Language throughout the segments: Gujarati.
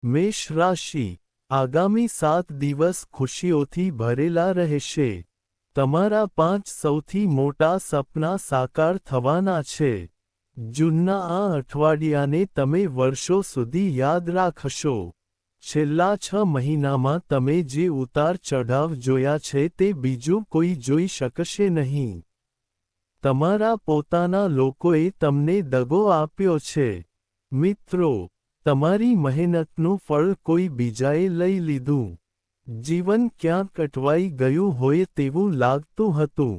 મેષ રાશિ, આગામી 7 દિવસ ખુશીઓથી ભરેલા રહેશે. તમારા 5 સૌથી મોટા સપના સાકાર થવાના છે. જૂનના આ અઠવાડિયાને તમે વર્ષો સુધી યાદ રાખશો. છેલ્લા 6 મહિનામાં તમે જે ઉતાર ચઢાવ જોયા છે તે બીજું કોઈ જોઈ શકશે નહીં. તમારા પોતાના લોકોએ તમને દગો આપ્યો છે. મિત્રો, તમારી મહેનતનું ફળ કોઈ બીજાએ લઈ લીધું. જીવન ક્યાંક અટવાઈ ગયું હોય તેવું લાગતું હતું.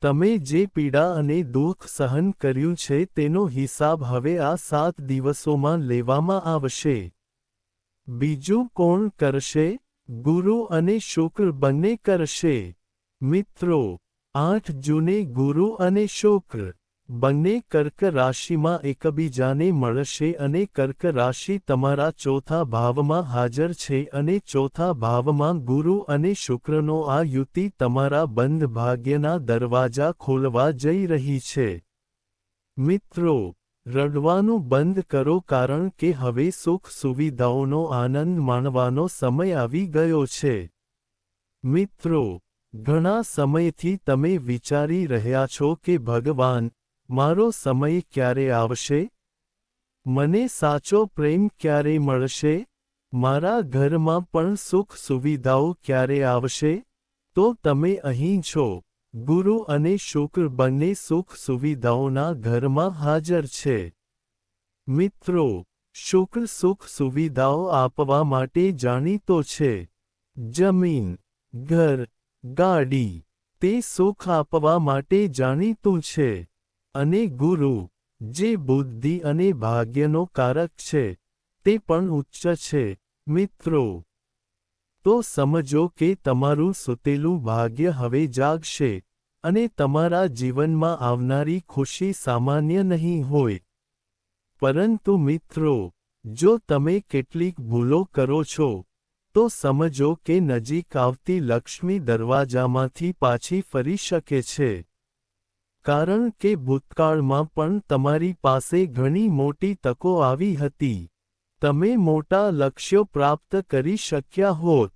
તમે જે પીડા અને દુઃખ સહન કર્યું છે તેનો હિસાબ હવે આ 7 દિવસોમાં લેવામાં આવશે. બીજું કોણ કરશે? ગુરુ અને શુક્ર બંને કરશે. મિત્રો, 8 જૂને ગુરુ અને શુક્ર બંને કર્ક રાશિમાં એકબીજાને મળશે અને કર્ક રાશિ તમારા ચોથા ભાવમાં હાજર છે અને ચોથા ભાવમાં ગુરુ અને શુક્રનો આ યુતિ તમારા બંધ ભાગ્યના દરવાજા ખોલવા જઈ રહી છે. મિત્રો, રડવાનું બંધ કરો કારણ કે હવે સુખ સુવિધાઓનો આનંદ માણવાનો સમય આવી ગયો છે. મિત્રો, ઘણા સમયથી તમે વિચારી રહ્યા છો કે ભગવાન, મારો સમય ક્યારે આવશે? મને સાચો પ્રેમ ક્યારે મળશે? મારા ઘરમાં પણ સુખ સુવિધાઓ ક્યારે આવશે? તો તમે અહીં છો. ગુરુ અને શુક્ર બંને સુખ સુવિધાઓના ઘરમાં હાજર છે. મિત્રો, શુક્ર સુખ સુવિધાઓ આપવા માટે જાણીતો છે. જમીન, ઘર, ગાડી, તે સુખ આપવા માટે જાણીતું છે. અને ગુરુ, જે બુદ્ધિ અને ભાગ્યનો કારક છે, તે પણ ઉચ્ચ છે. મિત્રો, તો સમજો કે તમારું સૂતેલું ભાગ્ય હવે જાગશે, અને તમારા જીવનમાં આવનારી ખુશી સામાન્ય નહીં હોય. પરંતુ મિત્રો, જો તમે કેટલીક ભૂલો કરો છો, તો સમજો કે નજીક આવતી લક્ષ્મી દરવાજામાંથી પાછી ફરી શકે છે. કારણ કે ભૂતકાળમાં પણ તમારી પાસે ઘણી મોટી તકો આવી હતી. તમે મોટા લક્ષ્યો પ્રાપ્ત કરી શક્યા હોત.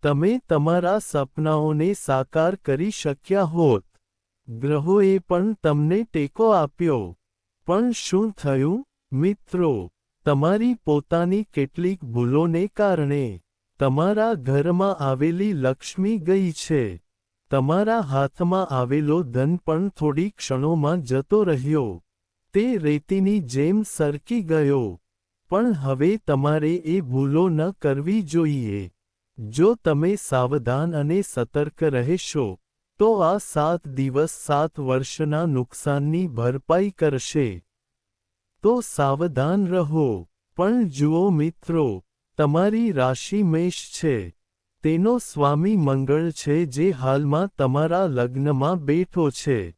તમે તમારા સપનાઓને સાકાર કરી શક્યા હોત. ગ્રહોએ પણ તમને ટેકો આપ્યો. પણ શું થયું? મિત્રો, તમારી પોતાની કેટલીક ભૂલોને કારણે તમારા ઘરમાં આવેલી લક્ષ્મી ગઈ છે. તમારા હાથમાં આવેલો ધન પણ થોડી ક્ષણોમાં જતો રહ્યો. તે રેતીની જેમ સરકી ગયો. પણ હવે તમારે એ ભૂલો ન કરવી જોઈએ. જો તમે સાવધાન અને સતર્ક રહેશો, તો આ 7 દિવસ 7 વર્ષના નુકસાનની ભરપાઈ કરશે. તો સાવધાન રહો. પણ જુઓ મિત્રો, તમારી રાશિ મેષ છે. તેનો સ્વામી મંગળ છે જે હાલમાં તમારા લગ્નમાં બેઠો છે.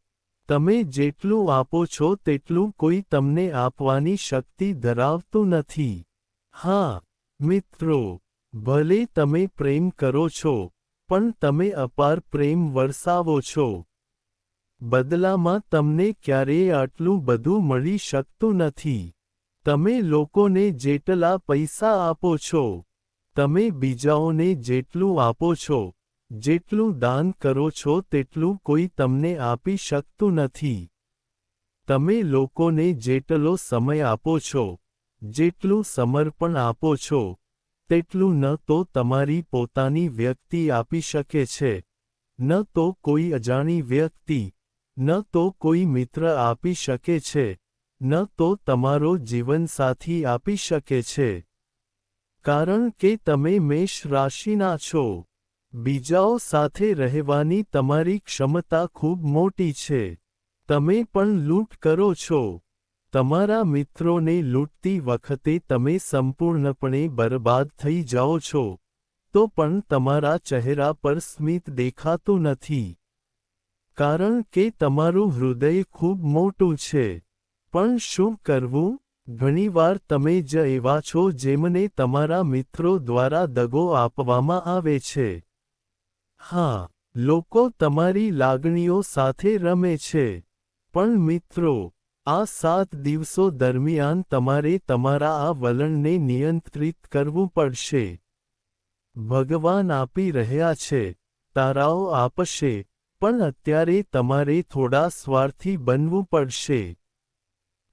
તમે જેટલું આપો છો તેટલું કોઈ તમને આપવાની શક્તિ ધરાવતું નથી. હા, મિત્રો, ભલે તમે પ્રેમ કરો છો, પણ તમે અપાર પ્રેમ વરસાવો છો. બદલામાં તમને ક્યારેય આટલું બધું મળી શકતું નથી. તમે લોકોને જેટલા પૈસા આપો છો, તમે બીજાઓને જેટલું આપો છો, જેટલું દાન કરો છો તેટલું કોઈ તમને આપી શકતું નથી. તમે લોકોને જેટલો સમય આપો છો, જેટલું સમર્પણ આપો છો, તેટલું ન તો તમારી પોતાની વ્યક્તિ આપી શકે છે, ન તો કોઈ અજાણી વ્યક્તિ, ન તો કોઈ મિત્ર આપી શકે છે, ન તો તમારો જીવનસાથી આપી શકે છે. કારણ કે તમે મેષ રાશિના છો. બીજાઓ સાથે રહેવાની તમારી ક્ષમતા ખૂબ મોટી છે. તમે પણ લૂંટ કરો છો. તમારા મિત્રોને લૂંટતી વખતે તમે સંપૂર્ણપણે બરબાદ થઈ જાઓ છો, તો પણ તમારા ચહેરા પર સ્મિત દેખાતું નથી. કારણ કે તમારું હૃદય ખૂબ મોટું છે. પણ શું કરવું? ઘણીવાર તમે જ એવા છો જેમને તમારા મિત્રો દ્વારા દગો આપવામાં આવે છે. હા, લોકો તમારી લાગણીઓ સાથે રમે છે. પણ મિત્રો, આ 7 દિવસો દરમિયાન તમારે તમારા આ વલણને નિયંત્રિત કરવું પડશે. ભગવાન આપી રહ્યા છે, તારાઓ આપશે, પણ અત્યારે તમારે થોડા સ્વાર્થી બનવું પડશે.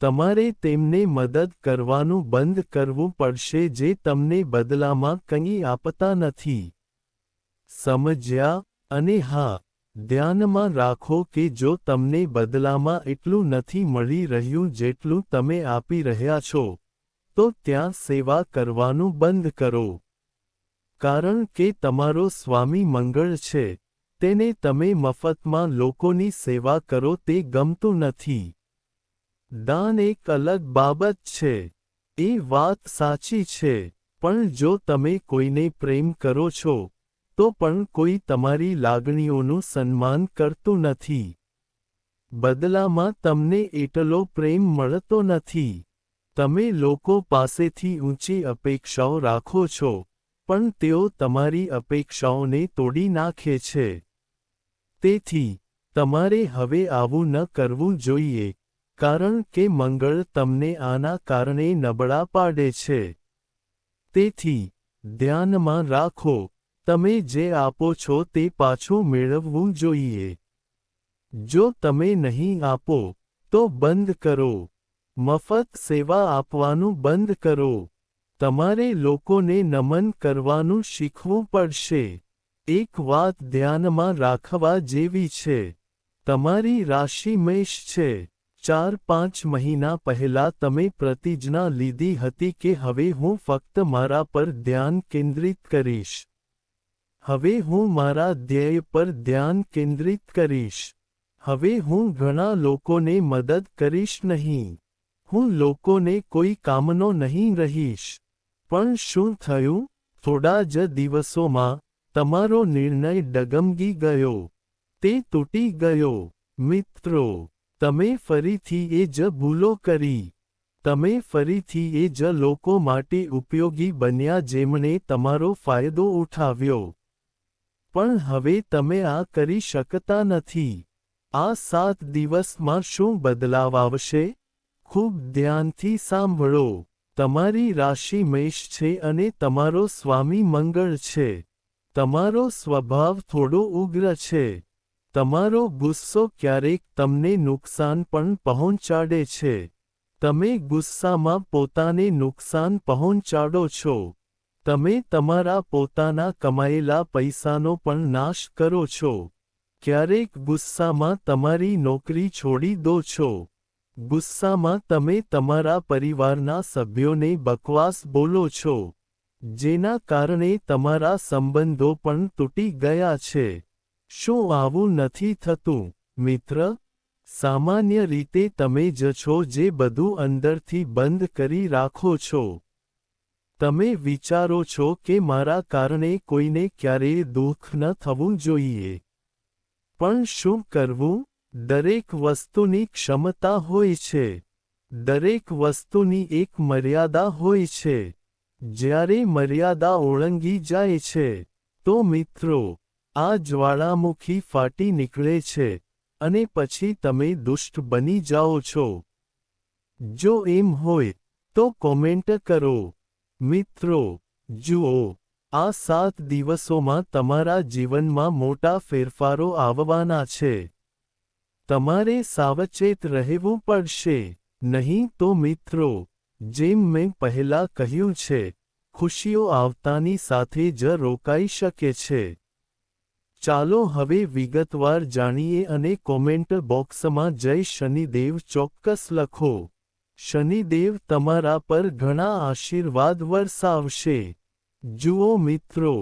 તમારે તેમને મદદ કરવાનું બંધ કરવું પડશે જે તમને બદલામાં કંઈ આપતા નથી. સમજ્યા? અને હા, ધ્યાનમાં રાખો કે જો તમને બદલામાં એટલું નથી મળી રહ્યું જેટલું તમે આપી રહ્યા છો, તો ત્યાં સેવા કરવાનું બંધ કરો. કારણ કે તમારો સ્વામી મંગળ છે, તેને તમે મફતમાં લોકોની સેવા કરો તે ગમતું નથી. દાન એક અલગ બાબત છે. એ વાત સાચી છે, પણ જો તમે કોઈને પ્રેમ કરો છો, તો પણ કોઈ તમારી લાગણીઓનું સન્માન કરતું નથી. બદલામાં તમને એટલો પ્રેમ મળતો નથી. તમે લોકો પાસેથી ઊંચી અપેક્ષાઓ રાખો છો, પણ તેઓ તમારી અપેક્ષાઓને તોડી નાખે છે. તેથી, તમારે હવે આવું ન કરવું જોઈએ, કારણ કે મંગળ તમને આના કારણે નબળા પાડે છે. તેથી, ધ્યાનમાં રાખો, તમે જે આપો છો તે પાછું મેળવવું જોઈએ. જો તમે નહીં આપો, તો બંધ કરો. મફત સેવા આપવાનું બંધ કરો. તમારે લોકોને નમન કરવાનું શીખવું પડશે. એક વાત ધ્યાનમાં રાખવા જેવી છે. તમારી રાશિ મેષ છે. 4-5 મહિના પહેલા તમે પ્રતિજ્ઞા લીધી હતી કે હવે હું ફક્ત મારા પર ધ્યાન કેન્દ્રિત કરીશ. હવે હું મારા ધ્યેય પર ધ્યાન કેન્દ્રિત કરીશ. હવે હું ઘણા લોકોને મદદ કરીશ નહીં. હું લોકોને કોઈ કામનો નહીં રહીશ. પણ શું થયું? થોડા જ દિવસોમાં, તમારો નિર્ણય ડગમગી ગયો. તે તૂટી ગયો. મિત્રો, તમે ફરીથી એ જ ભૂલો કરી. તમે ફરીથી એ જ લોકો માટે ઉપયોગી બન્યા જેમણે તમારો ફાયદો ઉઠાવ્યો. પણ હવે તમે આ કરી શકતા નથી. આ 7 દિવસમાં શું બદલાવ આવશે? ખૂબ ધ્યાનથી સાંભળો. તમારી રાશિ મેષ છે અને તમારો સ્વામી મંગળ છે. તમારો સ્વભાવ થોડો ઉગ્ર છે. તમારો ગુસ્સો ક્યારેક તમને નુકસાન પણ પહોંચાડે છે. તમે ગુસ્સામાં પોતાને નુકસાન પહોંચાડો છો. તમે તમારા પોતાના કમાયેલા પૈસાનો પણ નાશ કરો છો. ક્યારેક ગુસ્સામાં તમારી નોકરી છોડી દો છો. ગુસ્સામાં તમે તમારા પરિવારના સભ્યોને બકવાસ બોલો છો. જેના કારણે તમારા સંબંધો પણ તૂટી ગયા છે. શું આવું નથી થતું, મિત્ર? સામાન્ય રીતે તમે જ છો જે બધું અંદરથી બંધ કરી રાખો છો. તમે વિચારો છો કે મારા કારણે કોઈને ક્યારેય દુઃખ ન થવું જોઈએ. પણ શું કરવું? દરેક વસ્તુની ક્ષમતા હોય છે. દરેક વસ્તુની એક મર્યાદા હોય છે. જ્યારે મર્યાદા ઓળંગી જાય છે, તો મિત્રો, આ જ્વાળામુખી ફાટી નીકળે છે, અને પછી તમે દુષ્ટ બની જાઓ છો. જો એમ હોય, તો કોમેન્ટ કરો. મિત્રો, જુઓ, આ 7 દિવસોમાં તમારા જીવનમાં મોટા ફેરફારો આવવાના છે. તમારે સાવચેત રહેવું પડશે, નહીં તો મિત્રો, જેમ મેં પહેલા કહ્યું છે, ખુશીઓ આવતાની સાથે જ રોકાઈ શકે છે. ચાલો હવે વિગતવાર જાણીએ અને કોમેન્ટ બોક્સમાં જય શનિદેવ ચોક્કસ લખો. શનિદેવ તમારા પર ઘણા આશીર્વાદ વરસાવશે. જુઓ મિત્રો,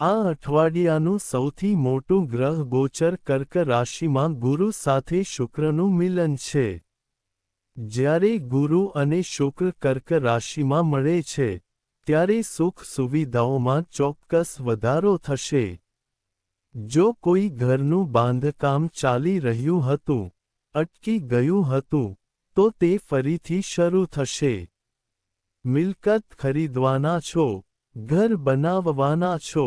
આ અઠવાડિયાનું સૌથી મોટું ગ્રહ ગોચર કર્ક રાશિમાં ગુરુ સાથે શુક્રનું મિલન છે. જ્યારે ગુરુ અને શુક્ર કર્ક રાશિમાં મળે છે, ત્યારે સુખ સુવિધાઓમાં ચોક્કસ વધારો થશે. જો કોઈ ઘરનું બાંધકામ ચાલી રહ્યું હતું, અટકી ગયું હતું, તો તે ફરીથી શરૂ થશે. મિલકત ખરીદવાના છો, ઘર બનાવવાના છો,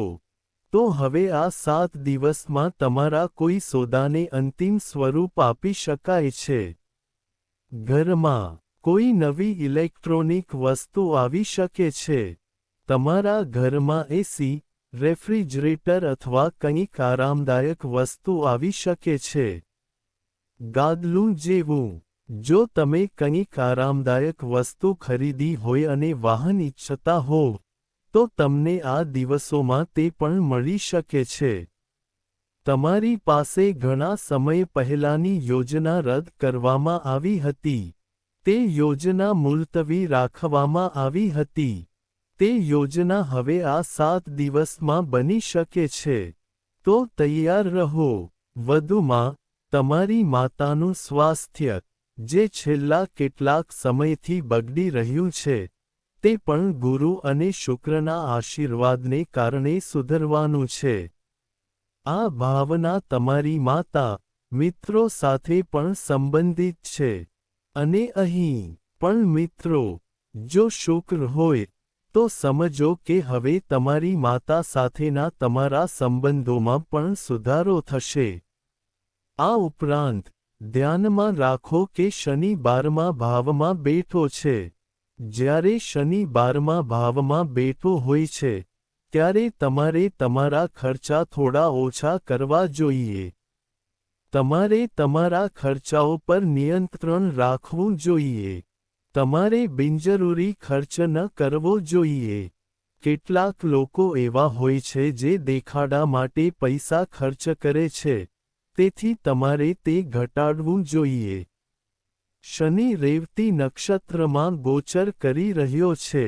તો હવે આ 7 દિવસમાં તમારા કોઈ સોદાને અંતિમ સ્વરૂપ આપી શકાય છે. ઘરમાં કોઈ નવી ઇલેક્ટ્રોનિક વસ્તુ આવી શકે છે. તમારા ઘરમાં એસી, રેફ્રિજરેટર અથવા કંઈક આરામદાયક વસ્તુ આવી શકે છે. ગાદલું જેવું. જો તમે કંઈક આરામદાયક વસ્તુ ખરીદી હોય અને વાહન ઇચ્છતા હોવ, તો તમને આ દિવસોમાં તે પણ મળી શકે છે. તમારી પાસે ઘણા સમય પહેલાંની યોજના રદ કરવામાં આવી હતી. તે યોજના મુલતવી રાખવામાં આવી હતી. તે યોજના હવે આ 7 દિવસમાં બની શકે છે. તો તૈયાર રહો. વધુમાં, તમારી માતાનું સ્વાસ્થ્ય, જે છેલ્લા કેટલાક સમયથી બગડી રહ્યું છે, તે પણ ગુરુ અને શુક્રના આશીર્વાદને કારણે સુધરવાનું છે. આ ભાવના તમારી માતા, મિત્રો સાથે પણ સંબંધિત છે. અને અહીં પણ મિત્રો, જો શુક્ર હોય, તો સમજો કે હવે તમારી માતા સાથેના તમારા સંબંધોમાં પણ સુધારો થશે. આ ઉપરાંત, ધ્યાનમાં રાખો કે શનિ 12મા ભાવમાં બેઠો છે. જ્યારે શનિ 12મા ભાવમાં બેઠો હોય છે, ત્યારે તમારે તમારા ખર્ચા થોડા ઓછા કરવા જોઈએ. તમારે તમારા ખર્ચાઓ પર નિયંત્રણ રાખવું જોઈએ. તમારે બિનજરૂરી ખર્ચ ન કરવો જોઈએ. કેટલાક લોકો એવા હોય છે જે દેખાડા માટે પૈસા ખર્ચ કરે છે, તેથી તમારે તે ઘટાડવું જોઈએ. શનિ રેવતી નક્ષત્રમાં ગોચર કરી રહ્યો છે.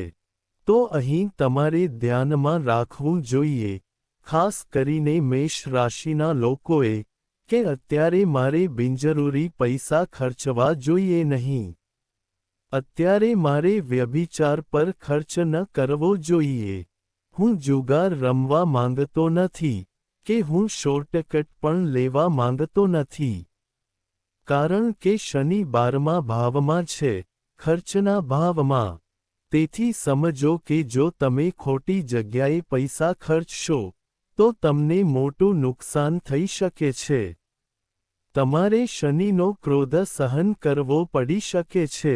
તો અહીં તમારે ધ્યાનમાં રાખવું જોઈએ, ખાસ કરીને મેષ રાશિના લોકોએ, કે અત્યારે મારે બિનજરૂરી પૈસા ખર્ચવા જોઈએ નહીં. અત્યારે મારે વ્યભિચાર પર ખર્ચ ન કરવો જોઈએ. હું જુગાર રમવા માંગતો નથી, કે હું શોર્ટકટ પણ લેવા માંગતો નથી. કારણ કે શનિ 12મા ભાવમાં છે, ખર્ચના ભાવમાં. તેથી સમજો કે જો તમે ખોટી જગ્યાએ પૈસા ખર્ચશો, તો તમને મોટું નુકસાન થઈ શકે છે. તમારે શનિનો ક્રોધ સહન કરવો પડી શકે છે.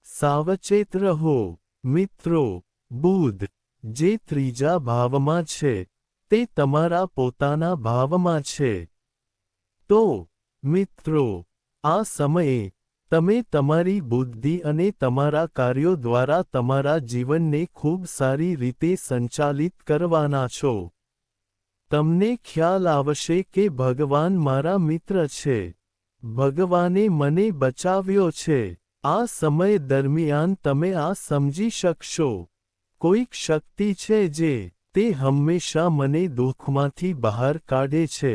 સાવચેત રહો. મિત્રો, બુધ, જે 3જા ભાવમાં છે, તે તમારા પોતાના ભાવમાં છે. તો, મિત્રો, આ સમયે, તમે તમારી બુદ્ધિ અને તમારા કાર્યો દ્વારા તમારા જીવનને ખૂબ સારી રીતે સંચાલિત કરવાના છો. તમને ખ્યાલ આવશે કે ભગવાન મારા મિત્ર છે. ભગવાને મને બચાવ્યો છે. આ સમય દરમિયાન તમે આ સમજી શકશો. કોઈક શક્તિ છે જે, તે હંમેશા મને દુઃખમાંથી બહાર કાઢે છે,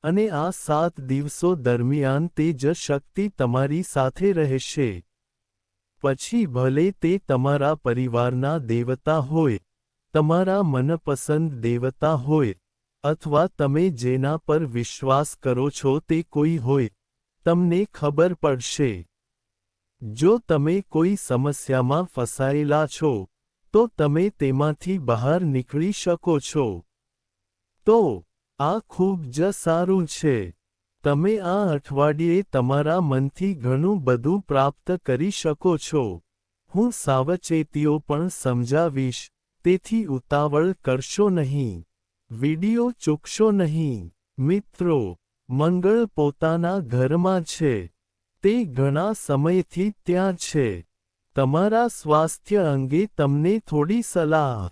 અને આ 7 દિવસો દરમિયાન તે જ શક્તિ તમારી સાથે રહેશે. પછી ભલે તે તમારા પરિવારના દેવતા હોય, તમારા મનપસંદ દેવતા હોય, અથવા તમે જેના પર વિશ્વાસ કરો છો તે કોઈ હોય, તમને ખબર પડશે. જો તમે કોઈ સમસ્યામાં ફસાયેલા છો, તો તમે તેમાંથી બહાર નીકળી શકો છો. તો, આ ખૂબ જ સારું છે. તમે આ અઠવાડિયે તમારા મનથી ઘણું બધું પ્રાપ્ત કરી શકો છો. હું સાવચેતીઓ પણ સમજાવીશ, તેથી ઉતાવળ કરશો નહીં. વિડિયો ચૂકશો નહીં. મિત્રો, મંગળ પોતાના ઘરમાં છે. તે ઘણા સમયથી ત્યાં છે. તમારા સ્વાસ્થ્ય અંગે તમને થોડી સલાહ.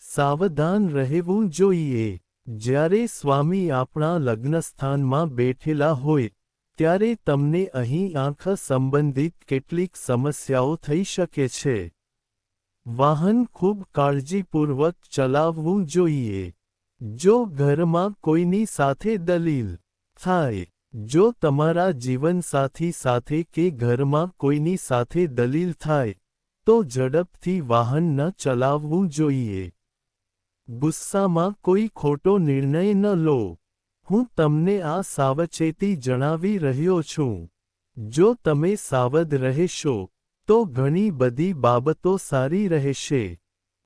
સાવધાન રહેવું જોઈએ. જ્યારે સ્વામી આપણા લગ્નસ્થાનમાં બેઠેલા હોય, ત્યારે તમને અહીં આંખ સંબંધિત કેટલીક સમસ્યાઓ થઈ શકે છે. વાહન ખૂબ કાળજીપૂર્વક ચલાવવું જોઈએ. જો ઘરમાં કોઈની સાથે દલીલ થાય, જો તમારા જીવનસાથી સાથે કે ઘરમાં કોઈની સાથે દલીલ થાય, તો ઝડપથી વાહન ન ચલાવવું જોઈએ. ગુસ્સામાં કોઈ ખોટો નિર્ણય ન લો. હું તમને આ સાવચેતી જણાવી રહ્યો છું. જો તમે સાવધ રહેશો, તો ઘણી બધી બાબતો સારી રહેશે.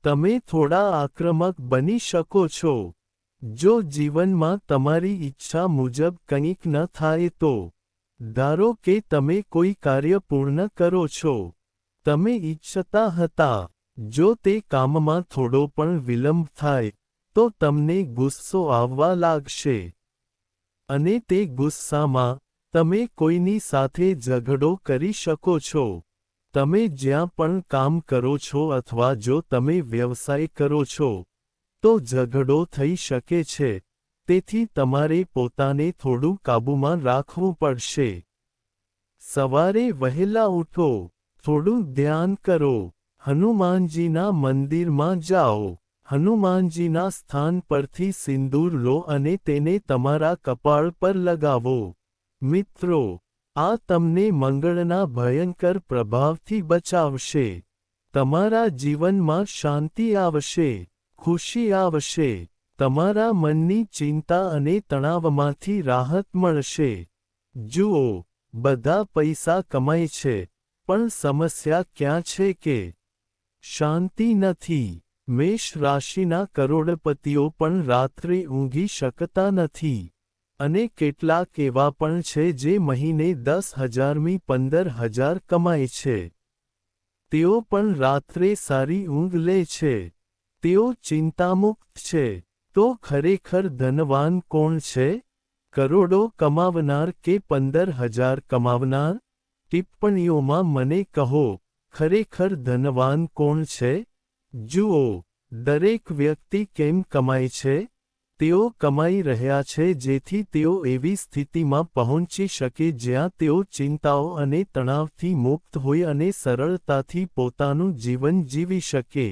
તમે થોડા આક્રમક બની શકો છો. જો જીવનમાં તમારી ઈચ્છા મુજબ કંઈક ન થાય તો ધારો કે તમે કોઈ કાર્ય પૂર્ણ કરો છો. તમે ઈચ્છતા હતા. જો તે કામમાં થોડો પણ વિલંબ થાય, તો તમને ગુસ્સો આવવા લાગશે. અને તે ગુસ્સામાં, તમે કોઈની સાથે ઝઘડો કરી શકો છો. તમે જ્યાં પણ કામ કરો છો અથવા જો તમે વ્યવસાય કરો છો, તો ઝઘડો થઈ શકે છે. તેથી તમારે પોતાને થોડું કાબૂમાં રાખવું પડશે. સવારે વહેલા ઉઠો, થોડું ધ્યાન કરો, હનુમાનજીના મંદિરમાં જાઓ. હનુમાનજીના સ્થાન પરથી સિંદૂર લો અને તેને તમારા કપાળ પર લગાવો. મિત્રો, આ તમને મંગળના ભયંકર પ્રભાવથી બચાવશે. તમારા જીવનમાં શાંતિ આવશે, ખુશી આવશે. તમારા મનની ચિંતા અને તણાવમાંથી રાહત મળશે. જુઓ, બધા પૈસા કમાય છે, પણ સમસ્યા ક્યાં છે કે શાંતિ નથી. મેષ રાશિના કરોડપતિઓ પણ રાત્રે ઊંઘી શકતા નથી. અને કેટલાક એવા પણ છે જે મહિને 10,000 15,000 કમાય છે. તેઓ પણ રાત્રે સારી ઊંઘ લે છે. તેઓ ચિંતામુક્ત છે. તો ખરેખર ધનવાન કોણ છે? કરોડો કમાવનાર કે 15,000 કમાવનાર? ટિપ્પણીઓમાં મને કહો, ખરેખર ધનવાન કોણ છે? જુઓ, દરેક વ્યક્તિ કેમ કમાય છે? તેઓ કમાઈ રહ્યા છે જેથી તેઓ એવી સ્થિતિમાં પહોંચી શકે જ્યાં તેઓ ચિંતાઓ અને તણાવથી મુક્ત હોય અને સરળતાથી પોતાનું જીવન જીવી શકે.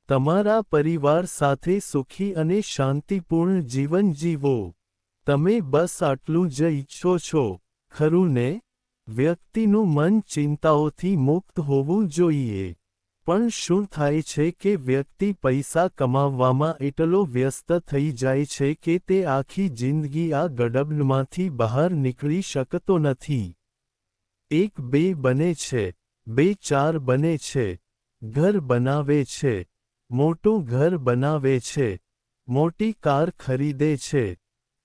તમારા પરિવાર સાથે સુખી અને શાંતિપૂર્ણ જીવન જીવો. તમે બસ આટલું જ ઈચ્છો છો, ખરું ને? વ્યક્તિનું મન ચિંતાઓથી મુક્ત હોવું જોઈએ. પણ શું થાય છે કે વ્યક્તિ પૈસા કમાવવામાં એટલો વ્યસ્ત થઈ જાય છે કે તે આખી જિંદગી આ ગડબડમાંથી બહાર નીકળી શકતો નથી. 1-2 બને છે, 2-4 બને છે, ઘર બનાવે છે, મોટું ઘર બનાવે છે, મોટી કાર ખરીદે છે,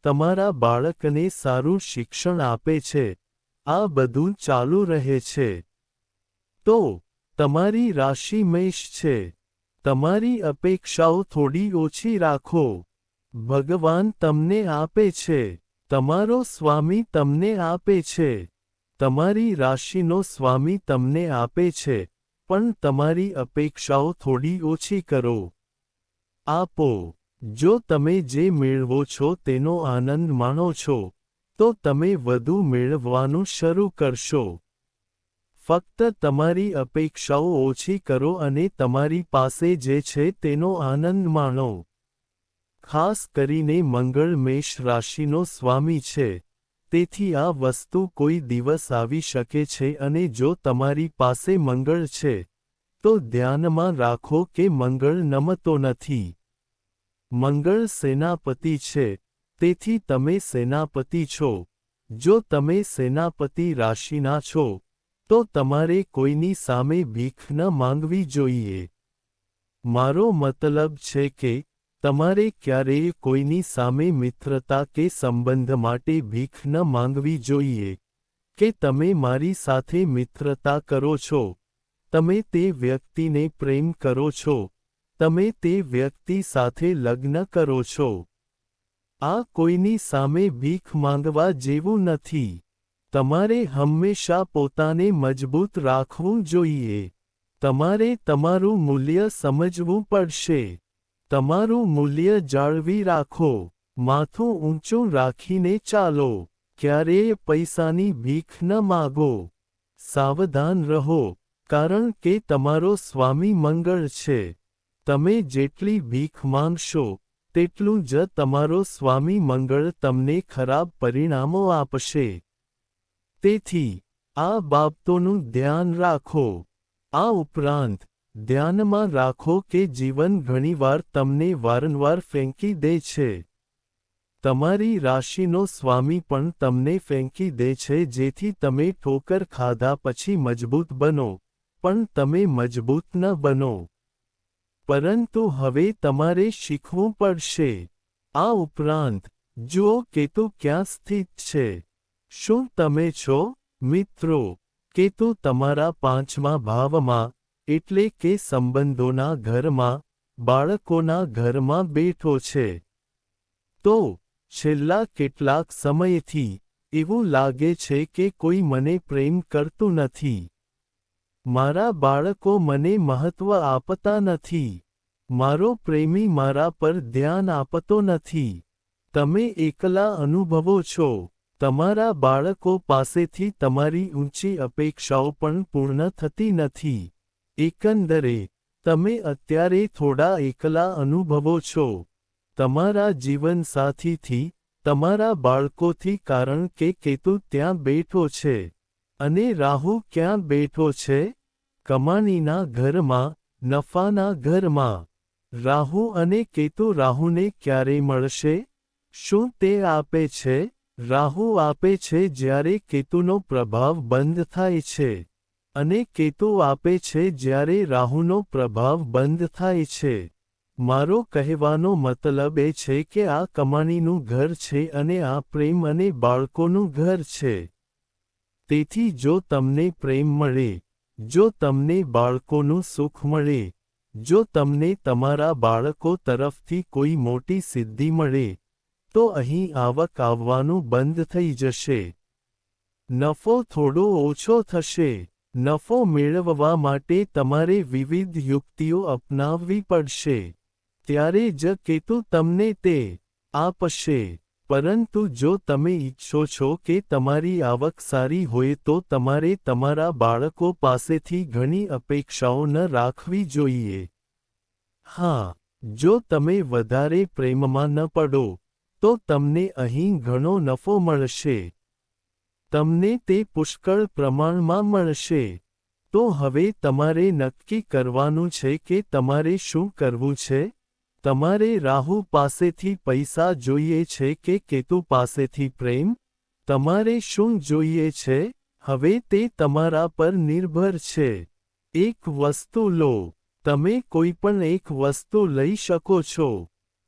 તમારા બાળકને સારું શિક્ષણ આપે છે. આ બધું ચાલુ રહે છે. તો તમારી રાશિ મેષ છે. તમારી અપેક્ષાઓ થોડી ઓછી રાખો. ભગવાન તમને આપે છે. તમારો સ્વામી તમને આપે છે. તમારી રાશિનો સ્વામી તમને આપે છે, પણ તમારી અપેક્ષાઓ થોડી ઓછી કરો. આપો. જો તમે જે મેળવો છો તેનો આનંદ માણો છો, તો તમે વધુ મેળવવાનું શરૂ કરશો. ફક્ત તમારી અપેક્ષાઓ ઓછી કરો અને તમારી પાસે જે છે તેનો આનંદ માણો. ખાસ કરીને મંગળ મેષ રાશિનો સ્વામી છે. તેથી આ વસ્તુ કોઈ દિવસ આવી શકે છે અને જો તમારી પાસે મંગળ છે, તો ધ્યાનમાં રાખો કે મંગળ નમતો નથી. મંગળ સેનાપતિ છે, તેથી તમે સેનાપતિ છો. જો તમે સેનાપતિ રાશિના છો, તો તમારે કોઈની સામે ભીખ ન માંગવી જોઈએ. મારો મતલબ છે કે, તમારે ક્યારેય કોઈની સામે મિત્રતા કે સંબંધ માટે ભીખ ન માંગવી જોઈએ. કે તમે મારી સાથે મિત્રતા કરો છો. તમે તે વ્યક્તિને પ્રેમ કરો છો. તમે તે વ્યક્તિ સાથે લગ્ન કરો છો. આ કોઈની સામે ભીખ માંગવા જેવું નથી. તમારે હંમેશા પોતાને મજબૂત રાખવું જોઈએ. તમારે તમારું મૂલ્ય સમજવું પડશે. તમારું મૂલ્ય જાળવી રાખો. માથું ઊંચું રાખીને ચાલો. ક્યારેય પૈસાની ભીખ ન માગો. સાવધાન રહો, કારણ કે તમારો સ્વામી મંગળ છે. તમે જેટલી ભીખ માંગશો, તેટલું જ તમારો સ્વામી મંગળ તમને ખરાબ પરિણામો આપશે. તેથી, આ બાબતોનું ધ્યાન રાખો. આ ઉપરાંત, ધ્યાનમાં રાખો કે જીવન ઘણીવાર તમને વારંવાર ફેંકી દે છે. તમારી રાશિનો સ્વામી પણ તમને ફેંકી દે છે જેથી તમે ઠોકર ખાધા પછી મજબૂત બનો, પણ તમે મજબૂત ન બનો. પરંતુ હવે તમારે શીખવું પડશે. આ ઉપરાંત, જુઓ કેતુ ક્યાં સ્થિત છે. શું તમે છો, મિત્રો? કેતુ તમારા પાંચમા ભાવમાં, એટલે કે સંબંધોના ઘરમાં, બાળકોના ઘરમાં બેઠો છે. તો છેલ્લા કેટલાક સમયથી એવું લાગે છે કે કોઈ મને પ્રેમ કરતું નથી. મારા બાળકો મને મહત્વ આપતા નથી. મારો પ્રેમી મારા પર ધ્યાન આપતો નથી. તમે એકલા અનુભવો છો. તમારા બાળકો પાસેથી તમારી ઊંચી અપેક્ષાઓ પણ પૂર્ણ થતી નથી. એકંદરે, તમે અત્યારે થોડા એકલા અનુભવો છો. તમારા જીવનસાથીથી, તમારા બાળકોથી, કારણ કે કેતુ ત્યાં બેઠો છે. અને રાહુ ક્યાં બેઠો છે? કમાણીના ઘરમાં, નફાના ઘરમાં. રાહુ અને કેતુ રાહુને ક્યારે મળશે? શું તે આપે છે? રાહુ આપે છે જ્યારે કેતુનો પ્રભાવ બંધ થાય છે. અને કેતુ આપે છે જ્યારે રાહુનો પ્રભાવ બંધ થાય છે. મારો કહેવાનો મતલબ એ છે કે આ કમાણીનું ઘર છે અને આ પ્રેમ અને બાળકોનું ઘર છે. તેથી જો તમને પ્રેમ મળે, જો તમને બાળકોનું સુખ મળે, જો તમને તમારા બાળકો તરફથી કોઈ મોટી સિદ્ધિ મળે, તો અહીં આવક આવવાનું બંધ થઈ જશે. નફો થોડો ઓછો થશે. નફો મેળવવા માટે તમારે વિવિધ યુક્તિઓ અપનાવવી પડશે. ત્યારે જ કેતુ તમને તે આપશે. પરંતુ જો તમે ઈચ્છો છો કે તમારી આવક સારી હોય તો તમારે તમારા બાળકો પાસેથી ઘણી અપેક્ષાઓ ન રાખવી જોઈએ. હા, જો તમે વધારે પ્રેમમાં ન પડો, તો તમને અહીં ઘણો નફો મળશે. તમને તે પુષ્કળ પ્રમાણમાં મળશે. તો હવે તમારે નક્કી કરવાનું છે કે તમારે શું કરવું છે? તમારે રાહુ પાસેથી પૈસા જોઈએ છે કે કેતુ પાસેથી પ્રેમ? તમારે શું જોઈએ છે? હવે તે તમારા પર નિર્ભર છે. એક વસ્તુ લો. તમે કોઈ પણ એક વસ્તુ લઈ શકો છો.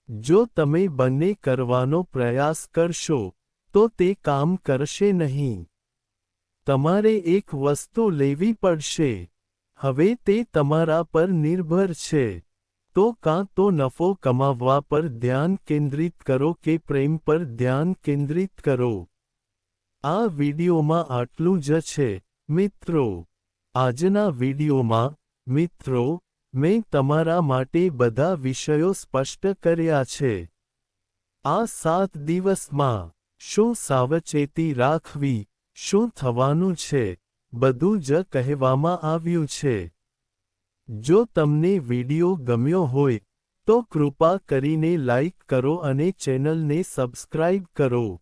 જો તમે બંને કરવાનો પ્રયાસ કરશો, તો તે કામ કરશે નહીં. તમારે એક વસ્તુ લેવી પડશે. હવે તે તમારા પર નિર્ભર છે. તો કાં તો નફો કમાવવા પર ધ્યાન કેન્દ્રિત કરો કે પ્રેમ પર ધ્યાન કેન્દ્રિત કરો. આ વિડિયોમાં આટલું જ છે, મિત્રો. આજના વિડિયોમાં, મિત્રો, મેં તમારા માટે બધા વિષયો સ્પષ્ટ કર્યા છે. આ 7 દિવસમાં શું સાવચેતી રાખવી, શું થવાનું છે, બધું જ કહેવામાં આવ્યું છે. જો તમને વિડિયો ગમ્યો હોય, તો કૃપા કરીને લાઇક કરો અને ચેનલને સબસ્ક્રાઇબ કરો.